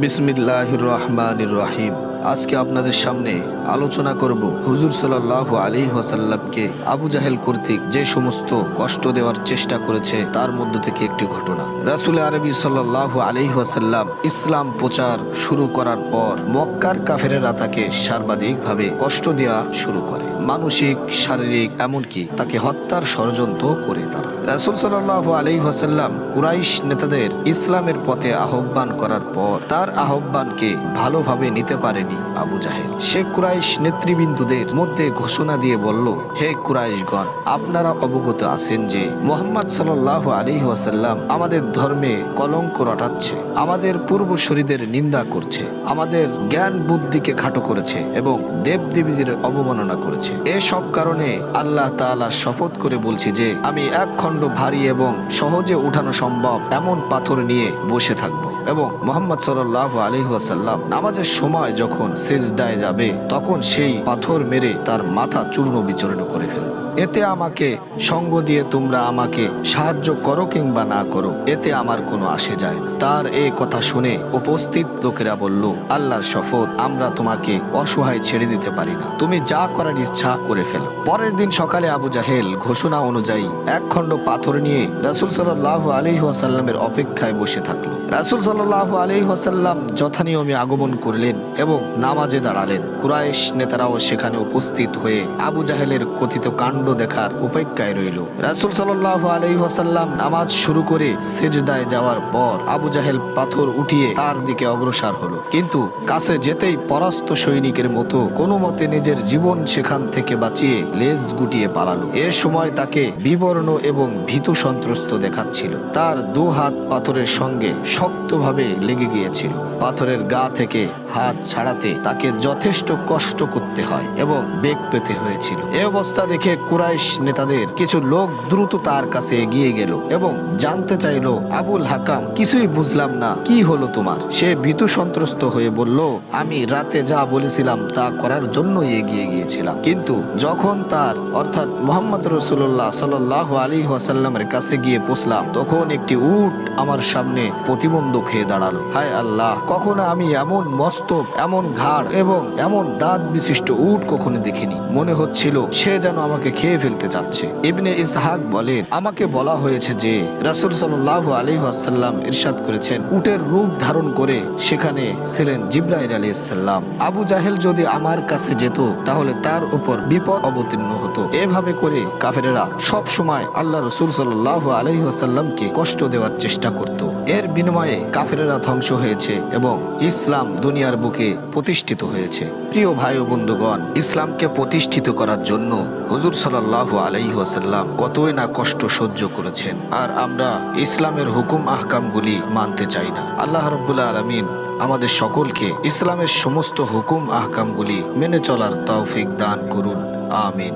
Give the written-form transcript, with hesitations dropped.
বিসমিল্লাহির রহমানির রহিম। আজকে আপনাদের সামনে আলোচনা করব হুজুর সাল্লাল্লাহু আলাইহি ওয়াসাল্লামকে আবু জাহেল কর্তৃক যে সমস্ত কষ্ট দেওয়ার চেষ্টা করেছে তার মধ্য থেকে একটি ঘটনা। রাসূল আরবি সাল্লাল্লাহু আলাইহি ওয়াসাল্লাম ইসলাম প্রচার শুরু করার পর মক্কার কাফেরেরা তাকে সর্বাধিকভাবে কষ্ট দেওয়া শুরু করে, মানসিক, শারীরিক, এমনকি তাকে হত্যার ষড়যন্ত্র করে তারা। রাসূল সাল্লাল্লাহু আলাইহি ওয়াসাল্লাম কুরাইশ নেতাদের ইসলামের পথে আহ্বান করার পর তার আহ্বানকে ভালোভাবে নিতে পারেনি আবু জাহেল। সে কুরাইশ নেতৃবৃন্দদের মধ্যে ঘোষণা দিয়ে বলল, হে কুরাইশগণ, আপনারা অবগত আছেন যে মুহাম্মদ সাল্লাল্লাহু আলাইহি ওয়াসাল্লাম আমাদের ধর্মে কলঙ্ক রটাচ্ছে, আমাদের পূর্বসূরীদের নিন্দা করছে, আমাদের জ্ঞান বুদ্ধিকে খাটো করেছে এবং দেবদেবীদের অবমাননা করেছে। এসব কারণে আল্লাহ তাআলা শপথ করে বলছি যে আমি এক খণ্ড ভারী এবং সহজে উঠানো সম্ভব এমন পাথর নিয়ে বসে থাকবো এবং মুহাম্মদ সাল্লাল্লাহু আলাইহি ওয়াসাল্লাম নামাজের সময় যখন সিজদায় যাবে তখন সেই পাথর মেরে তার মাথা চূর্ণ বিচূর্ণ করে ফেলবে। এতে আমাকে সঙ্গ দিয়ে তোমরা আমাকে সাহায্য করো কিংবা না করো, এতে আমার কোনো আসে যায় না। তার এই কথা শুনে উপস্থিত লোকেরা বলল, আল্লাহর শপথ, আমরা তোমাকে অসহায় ছেড়ে দিতে পারি না, তুমি যা করার ইচ্ছা করে ফেলো। পরের দিন সকালে আবু জাহেল ঘোষণা অনুযায়ী এক খণ্ড পাথর নিয়ে রাসূল সাল্লাল্লাহু আলাইহি ওয়াসাল্লামের অপেক্ষায় বসে থাকলো। রাসূল সাল্লাল্লাহু আলাইহি ওয়াসাল্লাম যথানিয়মে আগমন করলেন এবং নামাজে দাঁড়ালেন। কুরাইশ নেতারাও সেখানে উপস্থিত হয়ে আবু জাহেলের কথিত কাণ্ড দেখার অপেক্ষায় রইল। রাসূল সাল্লাল্লাহু আলাইহি ওয়াসাল্লাম নামাজ শুরু করে সিজদায় যাওয়ার পর আবু জাহেল পাথর উঠিয়ে তার দিকে অগ্রসর হলো, কিন্তু কাছে যেতেই পরাস্ত সৈনিকের মতো কোনো মতে নিজের জীবন সেখান থেকে বাঁচিয়ে লেজ গুটিয়ে পালালো। এ সময় তাকে বিবর্ণ এবং ভীতু সন্ত্রস্ত দেখাচ্ছিল। তার দু হাত পাথরের সঙ্গে শক্তভাবে লেগে গিয়েছিল। পাথরের গা থেকে হাত ছাড়াতে তাকে যথেষ্ট কষ্ট করতে হয় এবং বেগ পেতে হয়েছিল। এ অবস্থা দেখে কুরাইশ নেতাদের কিছু লোক দ্রুত তার কাছে এগিয়ে গেল এবং জানতে চাইল, আবুল হাকাম, কিছুই বুঝলাম না, কি হলো তোমার? সে ভীতু সন্ত্রস্ত হয়ে বলল, আমি রাতে যা বলেছিলাম তা করার জন্য এগিয়ে গিয়েছিলাম, কিন্তু যখন তার অর্থাৎ মুহাম্মদ রাসূলুল্লাহ সাল্লাল্লাহু আলাইহি ওয়াসাল্লামের কাছে গিয়ে পৌঁছলাম তখন একটি উট আমার সামনে প্রতিবন্ধক হয়ে দাঁড়ালো। হায় আল্লাহ, কখনো আমি এমন মস্তক, এমন ঘাড় এবং এমন দাঁত বিশিষ্ট উট কখনো দেখিনি। মনে হচ্ছিল সে যেন আমাকে খেয়ে ফেলতে চাচ্ছে। ইবনে ইসহাক বলেন, আমাকে বলা হয়েছে যে রাসূল সাল্লাল্লাহু আলাইহি ওয়াসাল্লাম ইরশাদ করেছেন, উটের রূপ ধারণ করে সেখানে ছিলেন জিবরাইল আলাইহিস সালাম। আবু জাহেল যদি আমার কাছে যেত তাহলে তার উপর বিপদ অবতীর্ণ হতো। এভাবে করে কাফেরেরা সব সময় আল্লাহ রাসূল সাল্লাল্লাহু আলাইহি ওয়াসাল্লামকে কষ্ট দেওয়ার চেষ্টা করত। এর বিনিময়ে কাফেরেরা ধ্বংস হয়েছে এবং ইসলাম দুনিয়ার বুকে প্রতিষ্ঠিত হয়েছে। প্রিয় ভাই ও বন্ধুগণ, ইসলামকে প্রতিষ্ঠিত করার জন্য হুজুর সাল্লাল্লাহু আলাইহি ওয়াসাল্লাম কতই না কষ্ট সহ্য করেছেন, আর আমরা ইসলামের হুকুম আহকামগুলি মানতে চাই না। আল্লাহ রাব্বুল আলামিন আমাদের সকলকে ইসলামের সমস্ত হুকুম আহকামগুলি মেনে চলার তৌফিক দান করুন। আমিন।